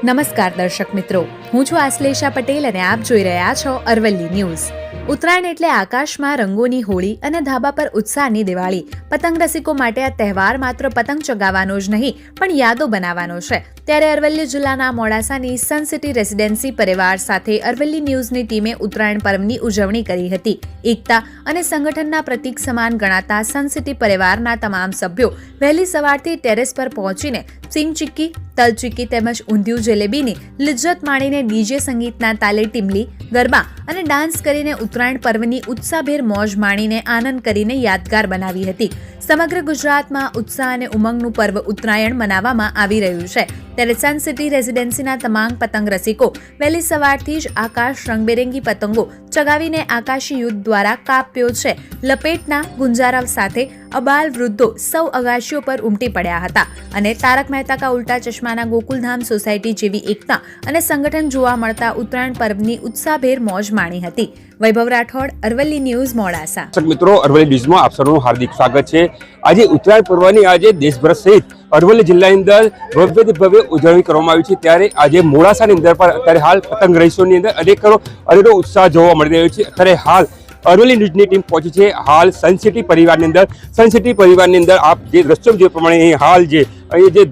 નમસ્કાર દર્શક મિત્રો, હું છું આશ્લેષા પટેલ અને આપ જોઈ રહ્યા છો અરવલ્લી ન્યૂઝ। ઉત્તરાયણ એટલે આકાશમાં રંગોની હોળી અને ધાબા પર ઉત્સાહની દિવાળી। પતંગ રસિકો માટે આ તહેવાર માત્ર પતંગ ચગાવવાનો જ નહીં પણ યાદો બનાવવાનો છે। ત્યારે અરવલ્લી જિલ્લાના મોડાસાની સન સિટી રેસિડેન્સી પરિવાર સાથે અરવલ્લી ન્યૂઝની ટીમે ઉત્તરાયણ પર્વની ઉજવણી કરી હતી। એકતા અને સંગઠનના પ્રતીક સમાન ગણાતા સન સિટી પરિવારના તમામ સભ્યો વહેલી સવારથી ટેરેસ પર પહોંચીને સિંગ ચીક્કી, તલ ચીક્કી તેમજ ઊંધિયું જલેબીની લિજ્જત માણીને ડીજે સંગીતના તાલે ટીમલી, ગરબા અને ડાન્સ કરીને ઉત્તરાયણ પર્વની ઉત્સાહભેર મોજ માણીને આનંદ કરીને યાદગાર બનાવી હતી। સમગ્ર ગુજરાતમાં ઉત્સાહ અને ઉમંગનું પર્વ ઉત્તરાયણ મનાવવામાં આવી રહ્યું છે। ત્યારે સન સિટી રેસિડેન્સીના તમામ પતંગ રસિકો વહેલી સવારથી જ આકાશ રંગબેરંગી પતંગો ચગાવીને આકાશી યુદ્ધ દ્વારા કાપ્યો છે। લપેટના ગુંજારા સાથે અબાલ વૃદ્ધો સૌ અગાશીઓ પર ઉમટી પડ્યા હતા અને તારક મહેતા કા ઉલ્ટા ચશ્માના ગોકુલધામ સોસાયટી જેવી એકતા અને સંગઠન જોવા મળતા ઉત્તરાયણ પર્વની ઉત્સાહભેર મોજ માણી હતી। વૈભવ રાઠોડ, અરવલ્લી ન્યૂઝ, મોડાસા। દર્શક મિત્રો, અરવલ્લી ન્યૂઝમાં આપ સૌનું હાર્દિક સ્વાગત છે। આજે ઉત્તરાયણ પર્વની આજે દેશભર સહિત અરવલ્લી જિલ્લાની અંદર ભવ્ય ઉજવણી કરવામાં આવી છે। ત્યારે આજે મોડાસાની અંદર પણ અત્યારે હાલ પતંગ રહીશોની અંદર અનેરો ઉત્સાહ જોવા મળી રહ્યો છે। અત્યારે હાલ અરવલ્લી ન્યૂઝની ટીમ પહોંચી છે હાલ સન સિટી પરિવારની અંદર આપ જે દ્રશ્યો જે પ્રમાણે અહીં હાલ જે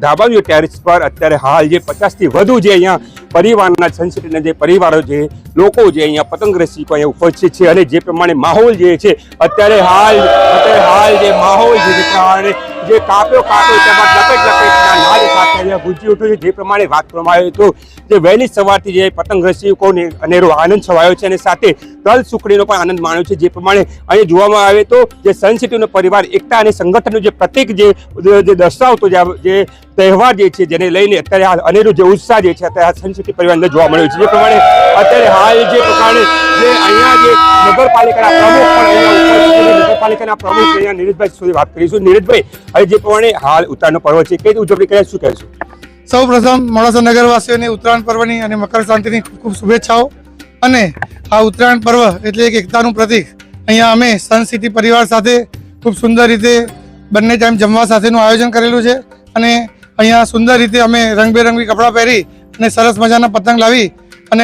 ધાબાની ટેરેસ પર અત્યારે હાલ જે 50થી વધુ જે અહીંયા પરિવારના સન સિટીના જે પરિવારો છે, લોકો જે અહીંયા પતંગ રસિકો અહીંયા ઉપસ્થિત છે અને જે પ્રમાણે માહોલ જે છે અત્યારે હાલ જે માહોલ જે કાપ્યો તેમાં લપેટના નાદ સાથે અહીંયા ગુંજી ઉઠ્યું છે। જે પ્રમાણે વાત કરવામાં આવી તો જે વહેલી સવારથી જે પતંગ રસિકોને અનેરો આનંદ છવાયો છે અને સાથે તલ સુખડીનો પણ આનંદ માણ્યો છે। જે પ્રમાણે અહીં જોવામાં આવે તો જે સન સિટીનો પરિવાર એકતા અને સંગઠનનું જે પ્રતીક જે દર્શાવતો જે તહેવાર જે છે જેને લઈને અત્યારે હાલ અનેરો જે ઉત્સાહ જે છે અત્યારે સન સિટી પરિવાર અંદર જોવા મળ્યો છે। જે પ્રમાણે અત્યારે હાલ જે પ્રમાણે જે અહીંયા જે નગરપાલિકાના પ્રમુખ અહીંયા નીરજભાઈ સુધી વાત કરીશું। નીરજભાઈ, હવે જે પ્રમાણે હાલ ઉત્તરાયણનો પર્વ છે કઈ ઉજવણી કર્યા શું કહેશું? સૌ પ્રથમ મોડાસા નગરવાસીઓને ઉત્તરાયણ પર્વની અને મકર સંક્રાંતિની ખૂબ ખૂબ શુભેચ્છાઓ। અને આ ઉત્તરાયણ પર્વ એટલે એક એકતાનું પ્રતીક। અહીંયા અમે સન સિટી પરિવાર સાથે ખૂબ સુંદર રીતે બંને ટાઈમ જમવા સાથેનું આયોજન કરેલું છે અને અહીંયા સુંદર રીતે અમે રંગબેરંગી કપડાં પહેરી અને સરસ મજાના પતંગ લાવી અને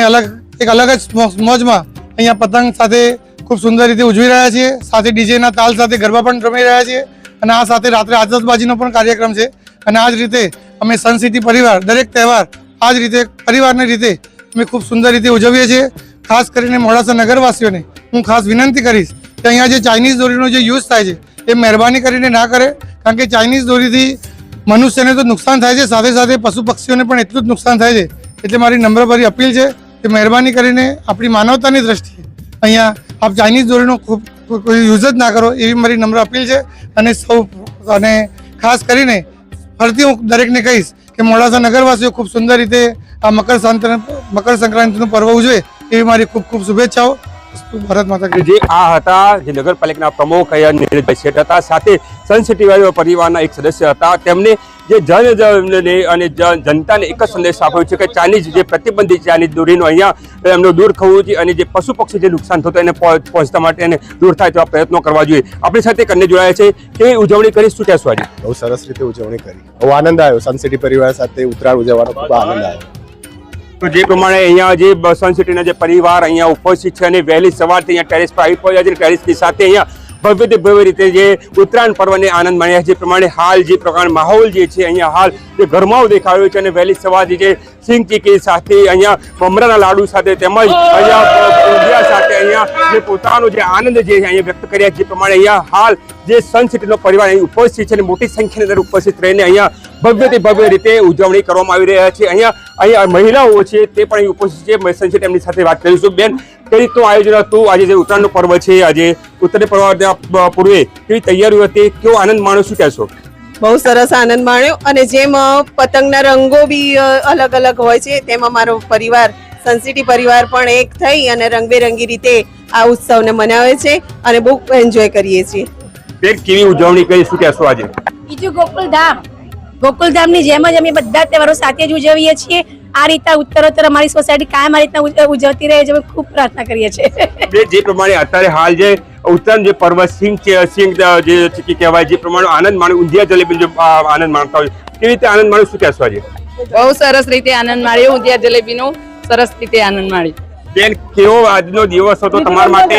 એક અલગ જ મોજમાં અહીંયા પતંગ સાથે ખૂબ સુંદર રીતે ઉજવી રહ્યા છીએ। સાથે ડીજેના તાલ સાથે ગરબા પણ રમી રહ્યા છીએ અને આ સાથે રાત્રે આતશબાજીનો પણ કાર્યક્રમ છે। અને આ જ રીતે અમે સન સિટી પરિવાર દરેક તહેવાર આ જ રીતે પરિવારની રીતે અમે ખૂબ સુંદર રીતે ઉજવીએ છીએ। ખાસ કરીને મોડાસા નગરવાસીઓને હું ખાસ વિનંતી કરીશ કે અહીંયા જે ચાઇનીઝ દોરીનો જે યુઝ થાય છે એ મહેરબાની કરીને ના કરે, કારણ કે ચાઇનીઝ દોરીથી મનુષ્યને તો નુકસાન થાય છે, સાથે સાથે પશુ પક્ષીઓને પણ એટલું જ નુકસાન થાય છે। એટલે મારી નમ્રભરી અપીલ છે કે મહેરબાની કરીને આપણી માનવતાની દ્રષ્ટિએ અહીંયા આપ ચાઇનીઝ દોરીનો કોઈ યુઝ જ ના કરો એવી મારી નમ્ર અપીલ છે। અને ખાસ કરીને ફરતી હું દરેકને કહીશ કે મોડાસા નગરવાસીઓ ખૂબ સુંદર રીતે આ મકર સંક્રાંતિનું પર્વ ઉજવે એવી મારી ખૂબ ખૂબ શુભેચ્છાઓ। ભારત માતા કી જય। જે આ હતા જે નગરપાલિકાના પ્રમુખ નીરજભાઈ શેઠ હતા, સાથે સન સિટી પરિવારના એક સદસ્ય હતા। તેમને જે જનતાને એક જ સંદેશ આપ્યો છે કે ચાઇનીઝ જે પ્રતિબંધિત ચાઇનીઝ દોરીનો અહીંયા એમનો દૂર થવું જોઈએ અને જે પશુ પક્ષી જે નુકસાન થતું એને પહોંચતા માટે એને દૂર થાય તેવા પ્રયત્નો કરવા જોઈએ। આપણી સાથે કન્યા જોડાયા છે કે ઉજવણી કરી શું કહેશો? આજે બહુ સરસ રીતે ઉજવણી કરી, બહુ આનંદ આવ્યો। સન સિટી પરિવાર સાથે ઉત્તરાયણ ઉજવવાનો ખૂબ આનંદ આવ્યો। તો જે પ્રમાણે અહીંયા જે સન સિટીના જે પરિવાર અહીંયા ઉપસ્થિત છે અને વહેલી સવારથી અહીંયા ટેરેસ પર આવી પહોંચ્યા છે। ટેરેસની સાથે અહીંયા ભવ્ય રીતે જે ઉત્તરાયણ પર્વને આનંદ માણ્યા। જે પ્રમાણે હાલ જે પ્રકારનો માહોલ જે છે અહીંયા હાલ જે ગરમાવો દેખાયો છે અને વહેલી સવારથી જે સિંગ ચીકી સાથે અહીંયા મમરાના લાડુ સાથે તેમજ અહીંયા ઊંધિયા સાથે અહીંયા જે પોતાનો જે આનંદ જે અહીંયા વ્યક્ત કર્યા। જે પ્રમાણે અહીંયા હાલ જે સન સિટીનો પરિવાર અહીં ઉપસ્થિત છે અને મોટી સંખ્યાની અંદર ઉપસ્થિત રહીને અહીંયા ભવ્ય રીતે ઉજવણી કરવામાં આવી રહ્યા છે। અહીંયા મહિલાઓ છે તે પણ અહીં ઉપસ્થિત છે। સન સિટી એમની સાથે વાત કરીશું। બેન, કઈ રીતનું આયોજન હતું? આજે જે ઉત્તરાયણનો પર્વ છે, આજે ઉત્તરાયણ પર્વ પૂર્વે કેવી તૈયારીઓ હતી, કેવો આનંદ માણ્યો, શું કહેશો? બહુ સરસ આનંદ માણ્યો અને જેમ પતંગના રંગો બી અલગ અલગ હોય છે તેમ અમારો પરિવાર સન સિટી પરિવાર પણ એક થઈ અને રંગબેરંગી રીતે આ ઉત્સવને મનાવે છે અને બહુ એન્જોય કરીએ છીએ। બેન, કેવી ઉજવણી કરી, શું કહેશો? આજે બીજું ગોકુલધામની જેમ જ અમે બધા તહેવારો સાથે જ ઉજવીએ છીએ। આ રીતના ઉત્તરોત્તર અમારી સોસાયટી કાયમ આ રીતના ઉજવતી રહે છે, ખૂબ પ્રાર્થના કરીએ છીએ। જે પ્રમાણે અત્યારે હાલ જે ઉત્તરાયણ જે પર્વ સિંગ જે ચીકી કહેવાય, જે પ્રમાણે આનંદ માણે ઊંધિયા જલેબી આનંદ માણતા હોય કેવી રીતે આનંદ માણ્યો, શું કહેશો? આજે બહુ સરસ રીતે આનંદ માણ્યો. ઊંધિયા જલેબીનો સરસ રીતે આનંદ માણ્યો. બેન, કેવો આજનો દિવસ હતો તમારા માટે?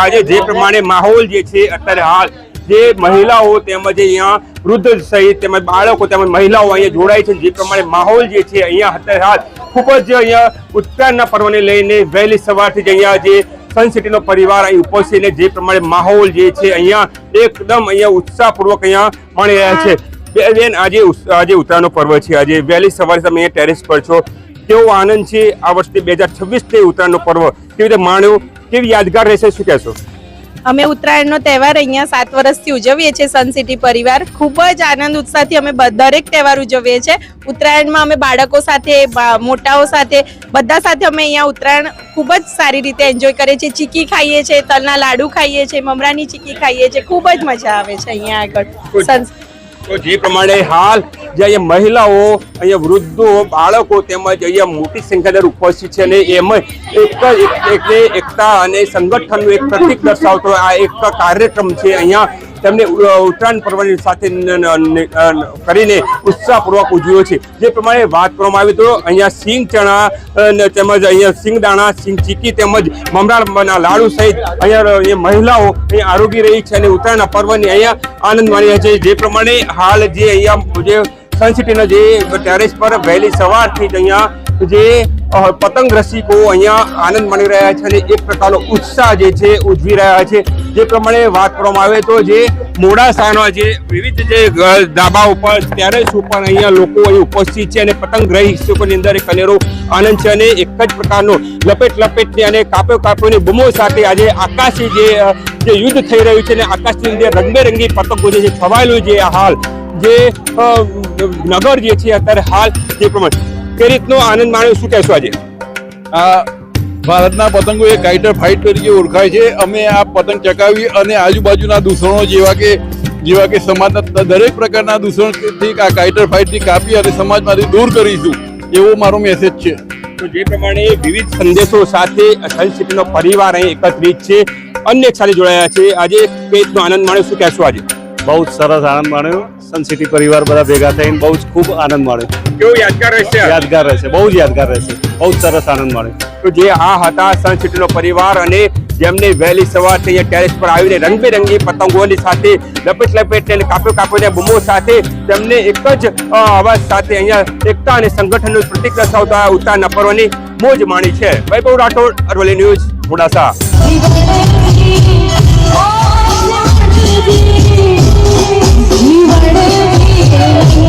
આજે જે પ્રમાણે માહોલ જે છે અત્યારે હાલ જે મહિલાઓ તેમજ અહીંયા વૃદ્ધ સહિત તેમજ બાળકો તેમજ મહિલાઓ અહીંયા જોડાય છે, જે પ્રમાણે માહોલ જે છે અહીંયા અત્યારે હાલ ખૂબ જ અહીંયા ઉત્તરાયણના પર્વને લઈને વહેલી સવારથી જ અહીંયા જે સન સિટીનો પરિવાર અહીં ઉપસ્થિત છે, જે પ્રમાણે માહોલ જે છે અહીંયા એકદમ અહીંયા ઉત્સાહપૂર્વક અહીંયા માણી રહ્યા છે. બેન, આજે ઉત્તરાયણનો પર્વ છે, આજે વહેલી સવારે તમે અહીંયા ટેરેસ પર છો, કેવો આનંદ છે? આ વર્ષે 2026 ઉત્તરાયણનો પર્વ કેવી રીતે માણ્યો, કેવી યાદગાર રહેશે, શું કહેશો? અમે ઉત્તરાયણનો તહેવાર અહીંયા 7 વર્ષથી ઉજવીએ છીએ. સન સિટી પરિવાર ખૂબ જ આનંદ ઉત્સાહથી અમે દરેક તહેવાર ઉજવીએ છીએ. ઉત્તરાયણમાં અમે બાળકો સાથે, મોટાઓ સાથે, બધા સાથે અમે અહીંયા ઉત્તરાયણ ખૂબ જ સારી રીતે એન્જોય કરીએ છીએ. ચીકી ખાઈએ છીએ, તલના લાડુ ખાઈએ છીએ, મમરાની ચીકી ખાઈએ છીએ. ખૂબ જ મજા આવે છે અહીંયા આગળ. તો જે પ્રમાણે હાલ જે અહીંયા મહિલાઓ, અહીંયા વૃદ્ધો, બાળકો તેમજ અહીંયા મોટી સંખ્યામાં ઉપસ્થિત છે અને એમ એકતા અને સંગઠનનું એક પ્રતીક દર્શાવતો આ એક કાર્યક્રમ છે. અહીંયા તેમને ઉત્તરાયણ પર્વની સાથે કરીને ઉત્સાહપૂર્વક ઉજવ્યો છે. જે પ્રમાણે વાત કરવામાં આવી તો અહીંયા સિંગ ચણા તેમજ અહીંયા સિંગ દાણા, સિંગ ચીકી તેમજ મમરાના લાડુ સહિત અહીંયા મહિલાઓ અહીંયા આરોગી રહી છે અને ઉત્તરાયણના પર્વની અહીંયા આનંદ માણી રહ્યા છે. જે પ્રમાણે હાલ જે અહીંયા જે સન સિટીના જે ટેરેસ પર વહેલી સવારથી જ અહીંયા જે પતંગ રસિકો અહીંયા આનંદ માણી રહ્યા છે અને એક પ્રકારનો ઉત્સાહ જે છે ઉજવી રહ્યા છે. જે પ્રમાણે વાત કરવામાં આવે તો જે મોડાસાના જે વિવિધ જે ધાબા ઉપર ટેરેસ ઉપર અહીંયા લોકો અહીં ઉપસ્થિત છે અને પતંગ રસિકોની અંદર એક અનેરો આનંદ છે અને એક જ પ્રકારનો લપેટની અને કાપોની બૂમો સાથે આજે આકાશી જે યુદ્ધ થઈ રહ્યું છે અને આકાશની અંદર રંગબેરંગી પતંગો જે છવાયેલું છે હાલ જે નગર જે છે અત્યારે હાલ જે પ્રમાણે કે રીતનો આનંદ માણ્યો, શું કહેશો? આજે આ ભારતના પતંગો એ કાઇટર ફાઇટ તરીકે ઓળખાય છે. અમે આ પતંગ ચકાવી અને આજુબાજુના દૂષણો જેવા કે સમાજના દરેક પ્રકારના દૂષણથી આ કાઇટર ફાઇટથી કાપી અને સમાજમાંથી દૂર કરીશું, એવો મારો મેસેજ છે. તો જે પ્રમાણે વિવિધ સંદેશો સાથે સન સિટીનો પરિવાર અહીં એકત્રિત છે, અન્ય એક સાથે જોડાયા છે. આજે કઈ રીતનો આનંદ માણ્યો, શું કહેશો? આજે બહુ જ સરસ આનંદ માણ્યો. સન સિટી પરિવાર બધા ભેગા થઈને બહુ જ ખૂબ આનંદ માણ્યો. કેવું યાદગાર રહેશે? યાદગાર રહેશે, બહુ જ યાદગાર રહેશે. બહુ જ સરસ આનંદ માણ્યો. તો જે આ હતા સન સિટીનો પરિવાર અને જેમને વહેલી સવારથી અહીંયા ટેરેસ પર આવીને રંગબેરંગી પતંગોની સાથે લપેટ અને કાપીને બૂમો સાથે તેમને એક જ અવાજ સાથે અહીંયા એકતા અને સંગઠનનું પ્રતીક દર્શાવતા ઉત્તરાયણના પર્વની મોજ માણી છે. વૈભવ રાઠોડ, અરવલ્લી ન્યૂઝ, મોડાસા. You